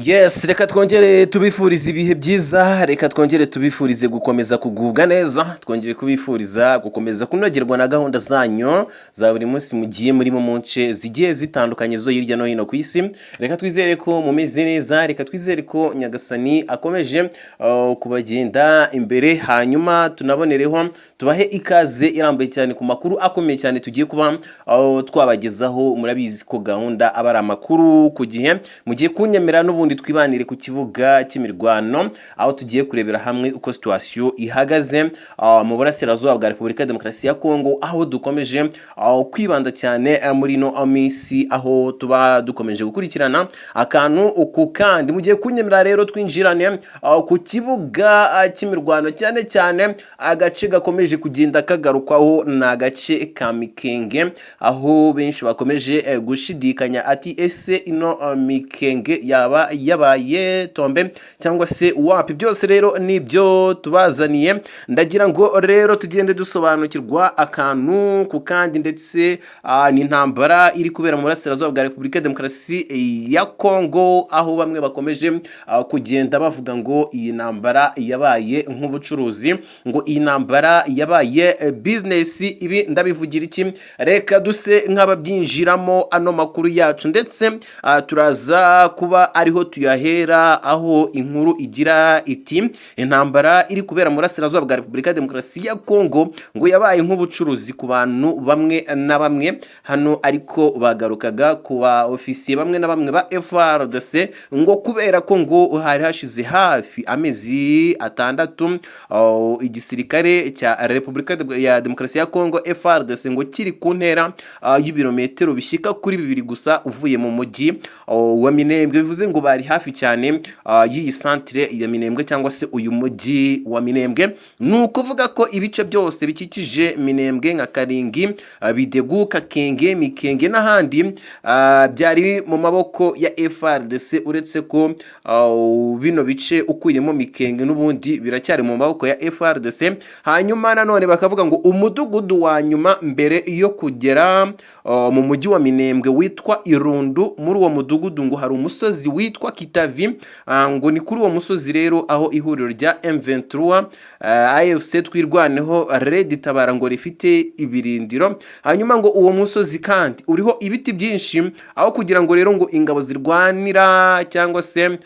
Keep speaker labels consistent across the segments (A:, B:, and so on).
A: Yes, reka twongere tubifurize ibihe byiza, reka twongere tubifurize gukomeza kugubwa neza, twongere kubifuriza gukomeza kunogerwa na gahunda zanyu za buri munsi mugiye murimo mu nce zigiye zitandukanye zo hirya no hino ku isi. Reka twizere ko mumeze neza, reka twizere ko Nyagasani akomeje kubagenda imbere, hanyuma tunabonereho tubahe ikaze irambuye cyane ku makuru akomeye cyane tugiye kuba twabagezaho. Murabizi ko gahunda aba ari amakuru ku gihe, mugiye kunyemera n'ubundi twibanire ku kibuga cy'imirwano, aho tugiye kurebera hamwe uko situation ihagaze mu burasirazuba bwa Repubulika ya Demokarasi ya Kongo, aho dukomeje kwibanda cyane muri no minsi, aho tuba dukomeje gukurikirana akantu uku kandi. Mugiye kunyemera rero twinjirane ku kibuga cy'imirwano, cyane cyane agace gakomeje kugenda kagarukwaho na agace ka Mikenge, aho benshi bakomeje gushidikanya ati ese ino Mikenge yaba yabaye tombe cyangwa se wapi. Byose rero nibyo tubazaniye, ndagira ngo rero tugende dusobanukirwa akantu ku kandi, ndetse ni intambara iri kubera mu burasirazuba bwa Repubulika ya Demokarasi ya Kongo, aho bamwe bakomeje kugenda bavuga ngo iyi ntambara yabaye nk'ubucuruzi, ngo iyi ntambara yabaye business. Ibi ndabivugira iki? Reka duse nk'ababyinjiramo ano makuru yacu, ndetse turaza kuba ariho tuyahera, aho inkuru igira iti intambara iri kubera mu burasirazuba bwa Repubulika ya Demokarasi ya Kongo ngo yabaye nk'ubucuruzi ku bantu bamwe na bamwe. Hano ariko bagarukaga ku ba ofisiye bamwe na bamwe ba FARDC, ngo kubera ko ngo hari hashize hafi amezi atandatu igisirikare cya Repubulika ya Demokarasi ya Kongo FARDC ngo kiri ku ntera y'ibirometero bishyika kuri 2 gusa uvuye mu mujyi wa Minembwe. Bivuze ngo bari hafi cyane y'iyi centre ya Minembwe, cyangwa se uyu mujyi wa Minembwe. Ni ukuvuga ko ibice byose bikikije Minembwe nka Karingi, Bidegu, Kakenge, Mikenge n'ahandi byari mu maboko ya FARDC, uretse ko bino bice ukuyemo Mikenge n'ubundi biracyari mu maboko ya FARDC. Hanyuma nanone bakavuga ngo umudugudu wa nyuma mbere yo kugera mu mujyi wa Minembwe witwa Irundu, muri uwo mudugudu ngo hari umusozi witwa Kitavi, ngo ni kuri uwo musozi rero aho ihuriro rya M23 AFC twirwaneho Red Tabara ngo rifite ibirindiro. Hanyuma ngo uwo musozi kandi uriho ibiti byinshi, aho kugira ngo rero ngo ingabo zirwanira cyangwa se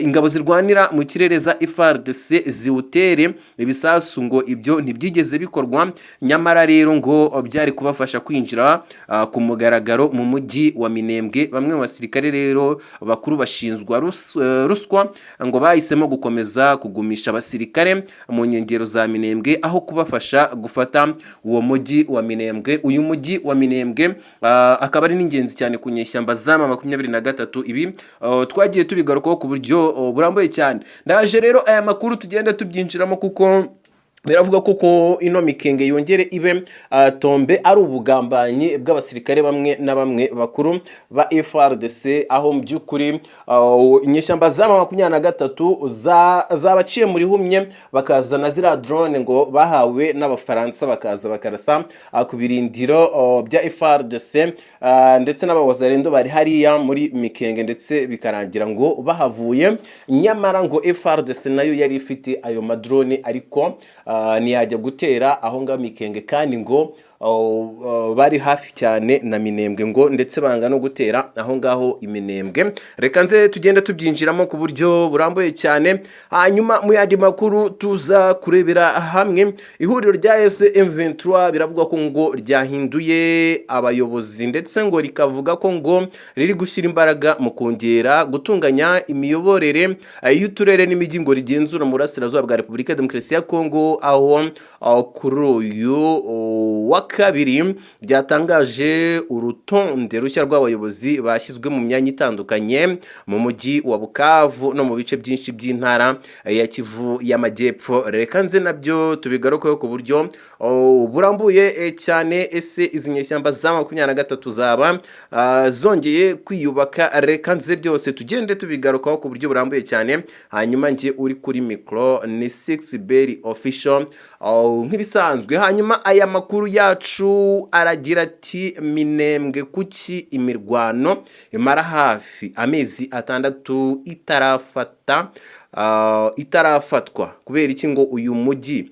A: ingabo zirwanira mu kirere za FARDC ziwutere ibisasu, ngo ibyo ntibyigeze bikorwa. Nyamara rero ngo byari kubafasha kwinjira ku mugaragaro mu mujyi wa Minembwe. Bamwe mu basirikare rero bakuru bashinzwa ruswa ngo bahisemo gukomeza kugumisha abasirikare mu nkengero za Minembwe, aho kubafasha gufata uwo mujyi wa Minembwe. Uyu mujyi wa Minembwe akaba ari n'ingenzi cyane ku nyeshyamba za M23. Ibi twagiye tubigarukaho ku buryo burambuye cyane. Ndaje rero aya makuru tugenda tubyinjiramo, kuko biravuga ko ino Mikenge yongere ibe tombe ari ubugambanyi bw'abasirikare bamwe na bamwe bakuru ba FARDC, aho mu by'ukuri inyeshyamba za M23 zabaciye muri humye, bakazana zira drone ngo bahawe n'abafaransa, bakaza bakarasa ku birindiro bya FARDC ndetse n'abawazarendo bari hariya muri Mikenge, ndetse bikarangira ngo bahavuye. Nyamara ngo FARDC nayo yari ifite ayo madrone, ariko ntiyajya gutera aho ngaho Mikenge, kandi ngo bari hafi cyane na Minembwe, ngo ndetse banga no gutera aho ngaho Iminembwe. Reka nze tugenda tubyinjiramo ku buryo burambuye cyane, hanyuma mu yandi makuru tuza kurebera hamwe. Ihuriro rya M23 biravuga ko ngo ryahinduye abayobozi, ndetse ngo rikavuga ko ngo riri gushyira imbaraga mu kongera gutunganya imiyoborere y'uturere n'imijyi ngo rigenzura mu burasirazuba bwa Repubulika ya Demokarasi ya Kongo, aho kuri uyu wa kabiri byatangaje urutonde rushya rw'abayobozi bashyizwe mu myanya itandukanye mu mujyi wa Bukavu no mu bice byinshi by'intara ya Kivu y'Amajyepfo. Reka nze nabyo tubigarukeho ku buryo burambuye cyane. Ese izi nyeshyamba za 23 zaba zongeye kwiyubaka? Reka nze byose tugende tubigarukaho ku buryo burambuye cyane, hanyuma njye uri kuri mikro ni 6berry official nk'ibisanzwe. Hanyuma aya makuru yacu aragira ati Minembwe kuki imirwano imara hafi amezi 6 itarafatwa? Kubera iki ngo uyu mujyi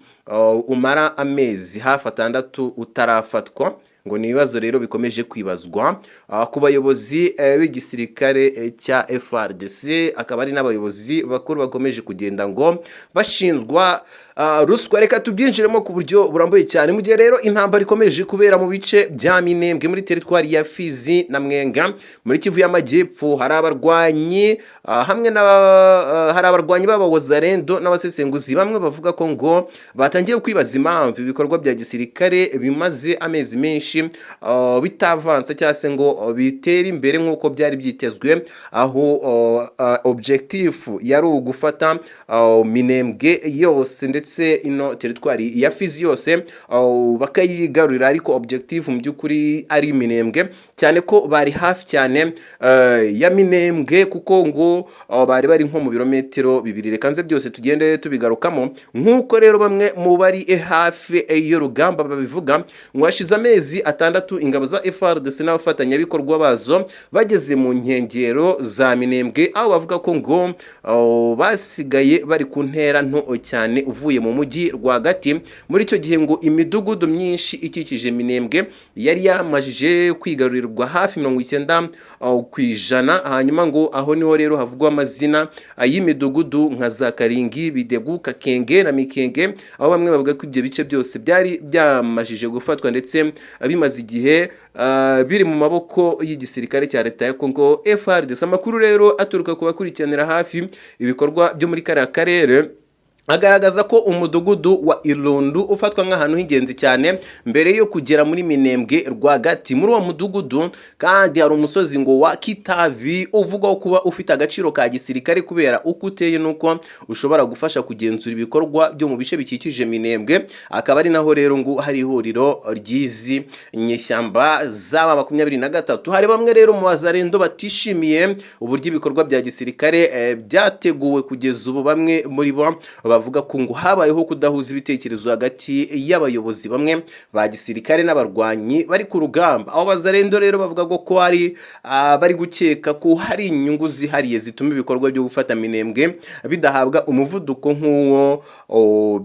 A: umara amezi hafi 6 utarafatwa? Ngo ni ibibazo rero bikomeje kwibazwa ku bayobozi b'igisirikare cya FARDC, akaba ari n'abayobozi bakuru bakomeje kugenda ngo bashinzwa ruswa. Reka tubyinjiremo ku buryo burambuye cyane. Mu gihe rero intambara ikomeje kubera mu bice bya Minembwe muri teritwari ya Fizi na Mwenga muri Kivu y'Amajyepfo, hari abarwanyi hari abarwanyi b'abawazarendo n'abasesenguzi bamwe bavuga ko ngo batangiye kwibaza impamvu ibikorwa bya gisirikare bimaze amezi menshi bitavansa cyangwa se ngo bitera imbere nk'uko byari byitezwe, aho objectif yari ugufata Minembwe yose ndetse ino teritwari ya Fizi yose bakayigarurira, ariko objectif mu by'ukuri ari Minembwe, cyane ko bari hafi cyane ya Minembwe kuko ngo bari bari nko mu birometero 2. Reka nze byose tugende tubigarukamo nk'uko rero bamwe mu bari hafi y'urugamba babivuga. ngo hashize amezi 6 ingabo za FARDC n'abafatanyabikorwa bazo bageze mu nkengero za Minembwe, aho bavuga ko ngo basigaye bari ku ntera nto cyane uvuye mu mujyi rwagati. Muri icyo gihe ngo imidugudu myinshi ikikije Minembwe yari yamajije kwigarurirwa hafi 90%. hanyuma ngo aho niho rero havugwa amazina y'imidugudu nka za Karingi, Bidegu, Kakenge na Mikenge, aho bamwe bavuga ko ibyo bice byose byari byamajije gufatwa ndetse bimaze igihe biri mu maboko y'igisirikare cya leta ya Kongo FARDC. Amakuru rero aturuka ku bakurikiranira hafi ibikorwa byo muri kariya karere agaragaza ko umudugudu wa Irundu ufatwa nk'ahantu h'ingenzi cyane mbere yo kugera muri Minembwe rwagati. Muri uwo mudugudu kandi hari umusozi ngo wa Kitavi uvugaho kuba ufite agaciro ka gisirikare kubera uko uteye nuko ushobora gufasha kugenzura ibikorwa byo mu bice bikikije Minembwe. Akaba ari naho rero ngo hari ihuriro ry'izi nyeshyamba z'aba 23. Hari bamwe rero mu bazarendo batishimiye uburyo ibikorwa bya gisirikare byateguwe kugeza ubu. Bamwe muri bo bavuga ko ngo habayeho kudahuza ibitekerezo hagati y'abayobozi bamwe ba gisirikare n'abarwanyi bari ku rugamba. Aho bazarendo rero bavuga ko hari bari gukeka ko hari inyungu zihariye zituma ibikorwa byo gufata Minembwe bidahabwa umuvuduko nk'uwo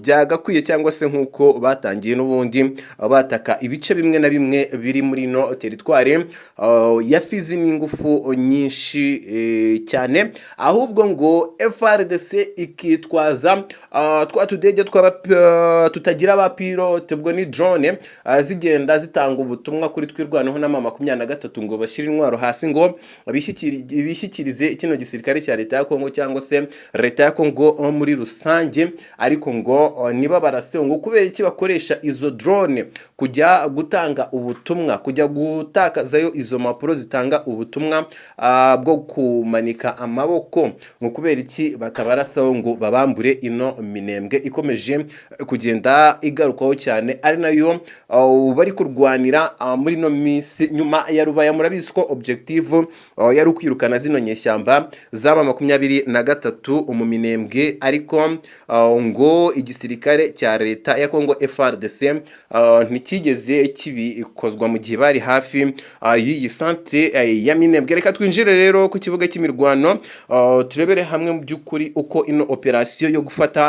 A: byagakwiye, cyangwa se nk'uko batangiye n'ubundi bataka ibice bimwe na bimwe biri muri no teritwari ya Fizi n'ingufu nyinshi cyane. Ahubwo ngo FARDC ikitwaza twa tudege tutagira abapilote, ubwo ni drone zigenda zitanga ubutumwa kuri twirwanaho na 23 ngo bashyire intwaro hasi ngo bishyikirize kino gisirikare cya leta ya Kongo cyangwa se leta ya Kongo muri rusange. Ariko ngo niba barase ngo kubera iki bakoresha izo drone kujya gutanga ubutumwa, kujya gutakazayo izo mapuro zitanga ubutumwa bwo kumanika amaboko, ngo kubera iki batabarasaho ngo babambure ino Minembwe ikomeje kugenda igarukaho cyane, ari nayo bari kurwanira muri no minsi nyuma ya Rubaya. Murabizi ko objective yari ukwirukana zino nyeshyamba z'aba 23 mu Minembwe, ariko ngo igisirikare cya leta ya Kongo FARDC ntikigeze kibikozwa mu gihe bari hafi y'iyi centre ya Minembwe. Reka twinjire rero ku kibuga cy'imirwano turebere hamwe mu by'ukuri uko ino operation yo gufata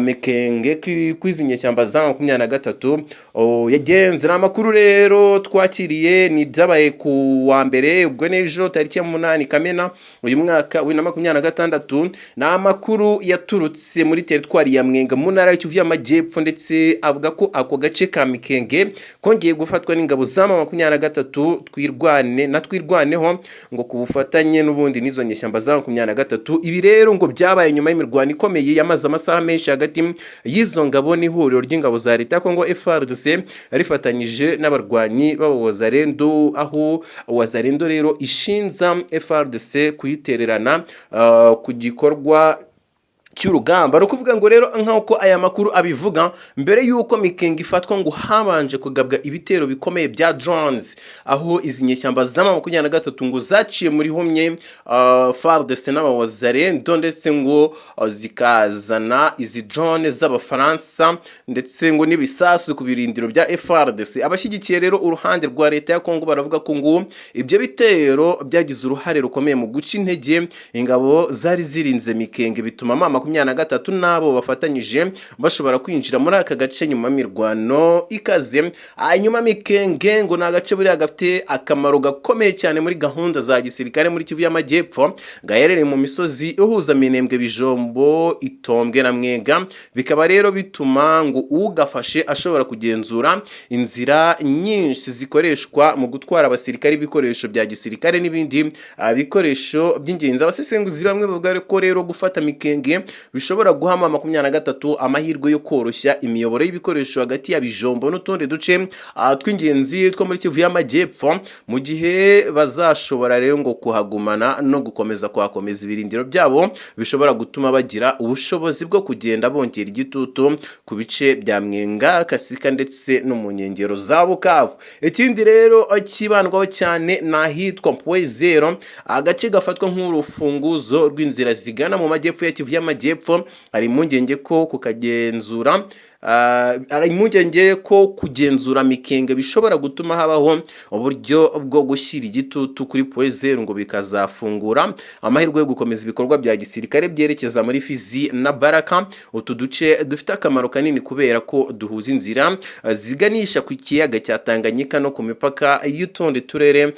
A: Mikenge kwizi nyeshyamba za 23 yagenze. Amakuru rero twakiriye ni byabaye ku wa mbere, ubwo n'ejo tariki ya 8 Kamena uyu mwaka wa 2026. na amakuru yaturutse muri teritwari ya Mwenga mu ntara y'Kivu y'Amajyepfo, ndetse avuga ko ako gace ka Mikenge kongeye gufatwa n'ingabo za 23 twirwaneho ngo kubufatanye n'ubundi nizo nyeshyamba za 23. Ibi rero ngo byabaye nyuma y'imirwano ikomeye yamaze amasaha menshi hagati y'izo ngabo n'ihuriro ry'ingabo za leta Kongo FARDC rifatanyije n'abarwanyi b'abawazarendo, aho wazarendo rero ishinza FARDC kuyitererana ku gikorwa cy'urugamba. Ari ukuvuga ngo rero nk'uko aya makuru abivuga, mbere y'uko Mikenge ifatwa ngo habanje kugabwa ibitero bikomeye bya drones, aho izi nyeshyamba za 23 ngo zaciye muri humye FARDC n'abawazarendo, ndetse ngo zikazana izi drone z'abafaransa ndetse ngo n'ibisasu ku birindiro bya FARDC. Abashyigikiye rero uruhande rwa leta ya Kongo baravuga ko ngo ibyo bitero byagize uruhare rukomeye mu guca intege ingabo zari zirinze Mikenge, bituma 23 nabo bafatanyije bashobora kwinjira muri aka gace nyuma mirwano ikaze. Hanyuma Mikenge ngo na gace buri gafite akamaro gakomeye cyane muri gahunda za gisirikare muri Kivu y'Amajyepfo, gaherereye mu misozi ihuza Minembwe, Bijombo, Itombwe na Mwenga. Bikaba rero bituma ngo ugafashe ashobora kugenzura inzira nyinshi zikoreshwa mu gutwara abasirikare, ibikoresho bya gisirikare n'ibindi bikoresho by'ingenzi. Abasesenguzi bamwe bavuga ko rero gufata Mikenge bishobora guhama 23 amahirwe yo koroshya imiyoboro y'ibikoresho hagati ya Bijombo n'utundi duce tw'ingenzi two muri Kivu y'Amajyepfo, mu gihe bazashobora rero ngo kuhagumana no gukomeza kuhakomeza ibirindiro byabo, bishobora gutuma bagira ubushobozi bwo kugenda bongera igitutu ku bice bya Mwenga, Kasika ndetse no mu nkengero za Bukavu. Ikindi rero kibandwaho cyane n'ahitwa Point Zero, agace gafatwa nk'urufunguzo rw'inzira zigana mu majyepfo ya Kivu y'Amajyepfo. Hari impungenge ko kukagenzura kugenzura Mikenge bishobora gutuma habaho uburyo bwo gushyira igitutu kuri Point Zero ngo bikazafungura amahirwe yo gukomeza ibikorwa bya gisirikare byerekeza muri Fizi na Baraka. Utu duce dufite akamaro kanini kubera ko duhuza inzira ziganisha ku kiyaga cya Tanganyika no ku mipaka y'utundi turere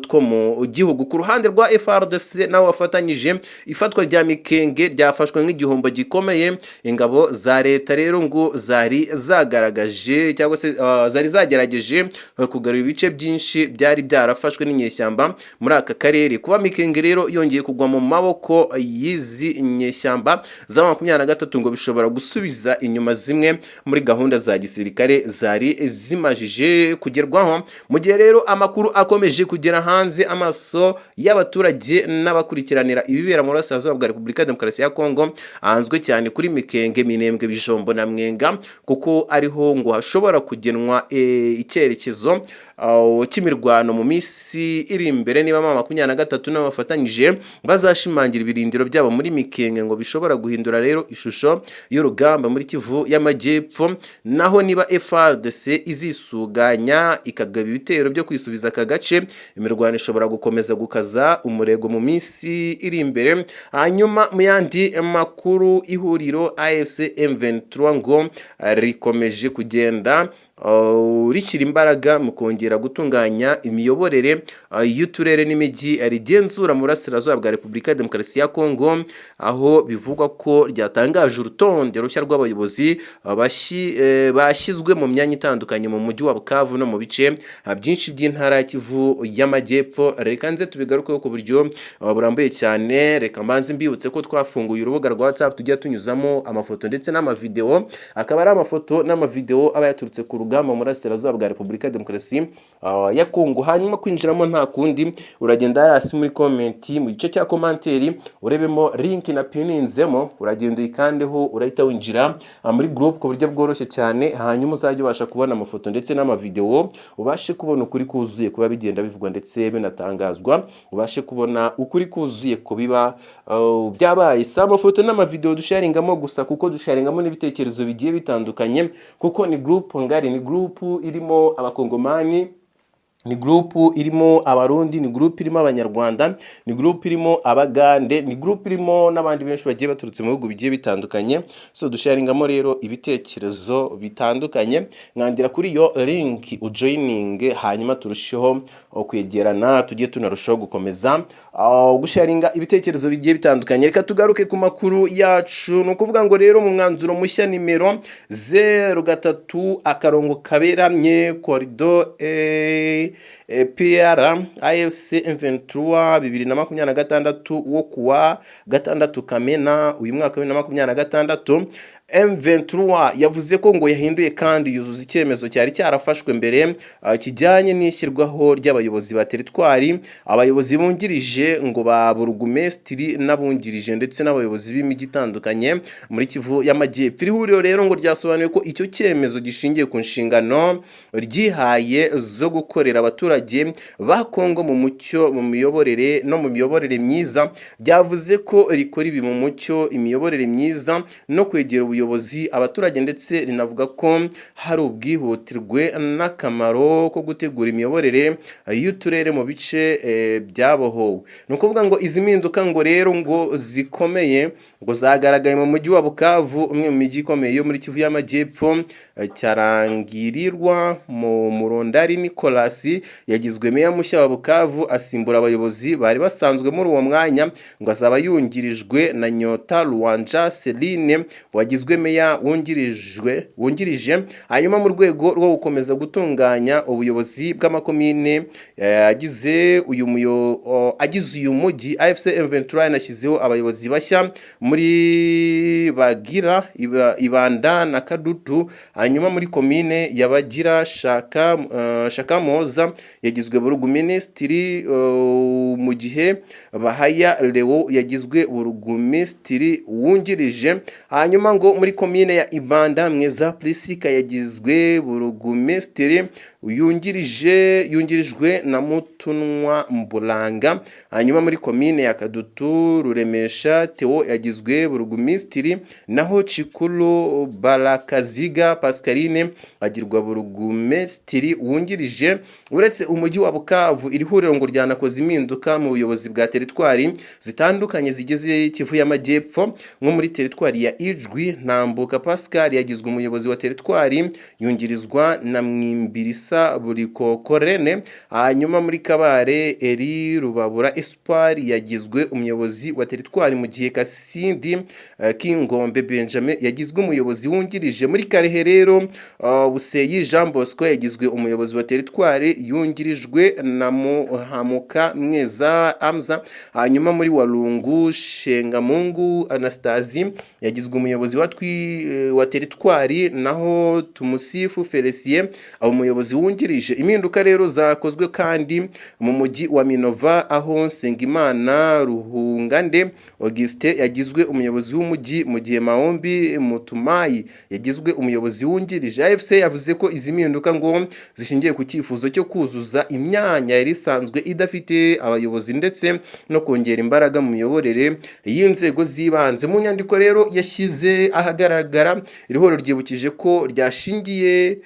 A: two mu gihugu. Ku ruhande rwa FARDC nawe wafatanyije, ifatwa rya Mikenge ryafashwe nk'igihombo gikomeye. Ingabo za leta rero ngo zari zagaragaje cyangwa se zari zagerageje kugarura ibice byinshi byari byarafashwe n'inyeshyamba muri aka karere. Kuba Mikenge rero yongeye kugwa mu maboko y'izi nyeshyamba za 23 ngo bishobora gusubiza inyuma zimwe muri gahunda za gisirikare zari zimajije kugerwaho. Mu gihe rero amakuru akomeje kugera hanze, amaso y'abaturage n'abakurikiranira ibibera mu burasirazuba bwa Repubulika ya Demokarasi ya Kongo ahanzwe cyane kuri Mikenge, Minembwe, Bijombo na Mwenga, kuko ariho ngo hashobora kugenwa icyerekezo cy'imirwano mu minsi iri imbere. Niba 23 n'abafatanyije bazashimangira ibirindiro byabo muri Mikenge, ngo bishobora guhindura rero ishusho y'urugamba muri Kivu y'Amajyepfo. Naho niba FARDC izisuganya ikagaba ibitero byo kwisubiza aka gace, imirwano ishobora gukomeza gukaza umurego mu minsi iri imbere. Hanyuma mu yandi makuru, ihuriro AFC M23 ngo rikomeje kugenda rishyira imbaraga mu kongera gutunganya imiyoborere y'uturere n'imijyi rigenzura mu burasirazuba bwa Repubulika ya Demokarasi ya Kongo, aho bivugwa ko ryatangaje urutonde rushya rw'abayobozi bashyizwe mu myanya itandukanye mu mujyi wa Bukavu no mu bice byinshi by'intara ya Kivu y'Amajyepfo. Reka nze tubigarukeho ku buryo burambuye cyane. Reka mbanze mbibutse ko twafunguye urubuga rwa WhatsApp tujya tunyuzamo amafoto ndetse n'amavideo, akaba ari amafoto n'amavideo aba yaturutse ku rugamba mu burasirazuba bwa Repubulika ya Demokarasi ya Kongo. Hanyuma kwinjiramo nta kundi, uragenda hasi muri komenti mu gice cya komanteri urebemo link na pininzemo, uragenda uyikandeho, urahita winjira muri group ku buryo bworoshye cyane. Hanyuma uzajya ubasha kubona amafoto ndetse n'amavideo, ubashe kubona ukuri kuzuye kuba bigenda bivugwa ndetse binatangazwa, ubashe kubona ukuri kuzuye ko biba byabaye. Si amafoto n'amavideo dusharingamo gusa, kuko dusharingamo n'ibitekerezo bigiye bitandukanye, kuko ni group ngari, ni group irimo abakongomani, ni group irimo abarundi, ni group irimo abanyarwanda, ni group irimo abagande, ni group irimo n'abandi benshi bagiye baturutse mu bihugu bigiye bitandukanye. So dusharingamo rero ibitekerezo bitandukanye. Mwandira kuri yo link ujoining, hanyuma turusheho kwegerana, tujye tunarushaho gukomeza gusharinga ibitekerezo bigiye bitandukanye. Reka tugaruke ku makuru yacu. No kuvuga ngo rero mu mwanzuro mushya nimero 03 akarongo kaberamye corridor PR AFC M23 2026 wo kuwa 6 Kamena uyu mwaka wa 2026, M23 yavuze ko ngo yahinduye kandi yuzuza icyemezo cyari cyarafashwe mbere kijyanye n'ishyirwaho ry'abayobozi ba teritwari, abayobozi bungirije ngo ba burugumesitiri n'abungirije ndetse n'abayobozi b'imijyi itandukanye muri Kivu y'Amajyepfo. Iri huriro rero ngo ryasobanuye ko icyo cyemezo gishingiye ku nshingano ryihaye zo gukorera abaturage ba Kongo mu mucyo, mu miyoborere no mu miyoborere myiza. Ryavuze ko rikora ibi mu mucyo, imiyoborere myiza no kwegera ubuyobozi abaturage, ndetse rinavuga ko hari ubwihutirwe n'akamaro ko gutegura imiyoborere y'uturere mu bice byabohowe. Ni ukuvuga ngo izi mpinduka ngo rero ngo zikomeye ngo zagaragaye mu mujyi wa Bukavu, umwe mu mijyi ikomeye yo muri Kivu y'Amajyepfo. Cyarangirirwa mu Murondari Nicolas yagizwe meya mushya wa Bukavu asimbura abayobozi bari basanzwe muri uwo mwanya, ngo azaba yungirijwe na Nyota Luanja Celine wagizwe meya wungirije. Hanyuma mu rwego rwo gukomeza gutunganya ubuyobozi bw'amakomine agize uyu mujyi, AFC M23 yanashyizeho abayobozi bashya muri Bagira, Ibanda na Kadutu. Hanyuma muri komine y'Abagira, Shaka Moza yagizwe burugumesitiri, mu gihe Bahaya Leo yagizwe burugumesitiri wungirije. Hanyuma ngo muri komine ya Ibanda, Mweza Prisika yagizwe burugumesitiri yungirijwe na Mutunwa Mbulanga. Hanyuma muri komine ya Kadutu, Ruremesha Theo yagizwe burugumesitiri, naho Chikulu Barakaziga Pascaline agirwa burugumesitiri wungirije. Uretse umujyi wa Bukavu, iri huriro ngo ryanakoze impinduka mu buyobozi bwa teritwari zitandukanye zigize Kivu y'Amajyepfo, nko muri teritwari ya Ijwi, Ntambuka Pascal yagizwe umuyobozi wa teritwari yungirizwa na Mwimbirisa Burikokorene. Hanyuma muri Kabare, Eri Rubabura Espoir yagizwe umuyobozi wa teritwari, mu gihe Kasindi Kingombe Benjamin yagizwe umuyobozi wungirije. Muri Karehe rero, Buseyi Jean Bosco yagizwe umuyobozi wa teritwari yungirijwe na Muhamuka Mweza Amza. Hanyuma muri Walungu, Shengamungu Anastasie yagizwe umuyobozi wa teritwari, naho Tumusifu Felicien umuyobozi wungirije. Impinduka rero zakozwe kandi mu mujyi wa Minova, aho Nsengimana Ruhungande Auguste yagizwe umuyobozi w'umujyi, mu gihe Maombi Mutumayi yagizwe umuyobozi wungirije. AFC yavuze ko izi mpinduka ngo zishingiye ku cyifuzo cyo kuzuza imyanya yari isanzwe idafite abayobozi, ndetse no kongera imbaraga mu miyoborere y'inzego z'ibanze. Mu nyandiko rero yashyize ahagaragara, iri huriro ryibukije ko ryashingiye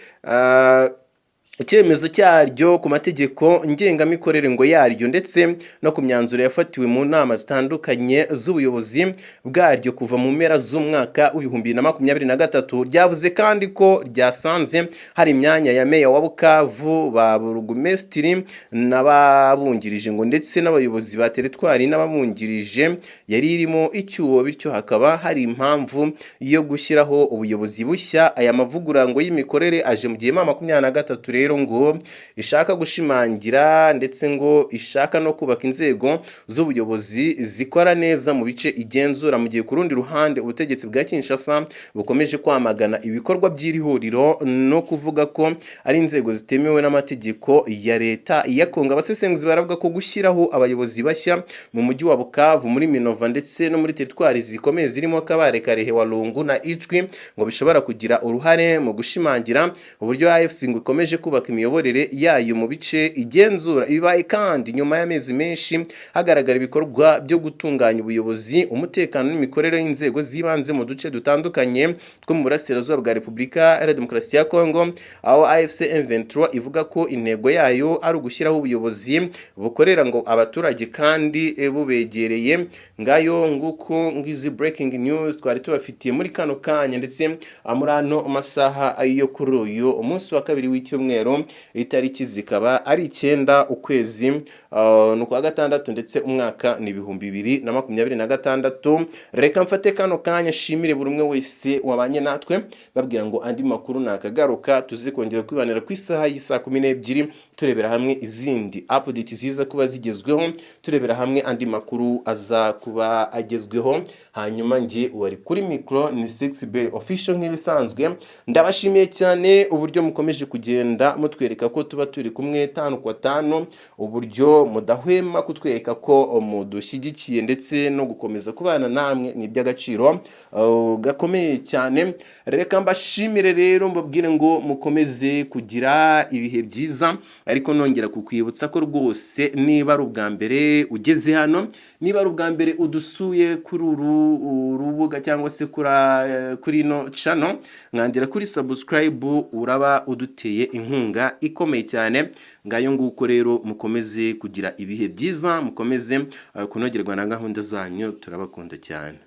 A: icyemezo cyaryo ku mategeko ngengamikorere ngo yaryo, ndetse no ku myanzuro yafatiwe mu nama zitandukanye z'ubuyobozi bwaryo kuva mu mpera z'umwaka w'2023. Ryavuze kandi ko ryasanze hari imyanya ya meya wa Bukavu, ba burugumesitiri n'ababungirije ngo ndetse n'abayobozi ba teritwari n'ababungirije yari irimo icyuho, bityo hakaba hari impamvu yo gushyiraho ubuyobozi bushya. Aya mavugurura ngo y'imikorere aje mu gihe 2023 rero ngo ishaka gushimangira ndetse ngo ishaka no kubaka inzego z'ubuyobozi zikora neza mu bice igenzura, mu gihe ku rundi ruhande ubutegetsi bwa Kinshasa bukomeje kwamagana ibikorwa by'iri huriro no kuvuga ko ari inzego zitemewe n'amategeko ya leta ya Kongo. Abasesenguzi baravuga ko gushyiraho abayobozi bashya mu mujyi wa Bukavu, muri Minova ndetse no muri teritwari zikomeye zirimo Kabare, Karehe, Walungu na Ijwi ngo bishobora kugira uruhare mu gushimangira uburyo AFC ngo ikomeje kubaka imiyoborere yayo mu bice igenzura. Ibibaye kandi nyuma y'amezi menshi hagaragara ibikorwa byo gutunganya ubuyobozi, umutekano n'imikorere y'inzego z'ibanze mu duce dutandukanye two mu burasirazuba bwa Repubulika ya Demokarasi ya Kongo, aho AFC M23 ivuga ko intego yayo ari ugushyiraho ubuyobozi bukorera ngo abaturage kandi bubegereye. Ngayo nguko ngizi breaking news twari tubafitiye muri kano kanya, ndetse muri ano masaha yo kuri uyu umunsi wa kabiri w'icyumweru, itariki zikaba ari 9 ukwezi no kwa gatandatu, ndetse umwaka ni 2026. Reka mfate kano kanya shimire buri umwe wese wabanye natwe, babwira ngo andi makuru nakagaruka tuzi kongera kwibanira ku isaha y'isa 12 turebera hamwe izindi update ziza kuba zigezweho, turebera hamwe andi makuru aza kuba agezweho. Hanyuma njye wari kuri micro ni 6B official nk'ibisanzwe. Ndabashimiye cyane uburyo mukomeje kugenda mutwereka ko tuba turi kumwe 5 kwa 5, uburyo mudahwema kutwereka ko mudushyigikiye ndetse no gukomeza kubana namwe ni by'agaciro gakomeye cyane. Reka mbashimire rero mbabwire ngo mukomeze kugira ibihe byiza, ariko nongera kukwibutsa ko rwose niba ari ubwa mbere ugeze hano, niba ari ubwa mbere udusuye kuri uru rubuga cyangwa se kuri no channel, mwandira kuri subscribe, uraba uduteye inkunga ikomeye cyane. Ngayo nguko rero mukomeze kugira ibihe byiza, mukomeze kunogerwa na gahunda zanyu, turabakunda cyane.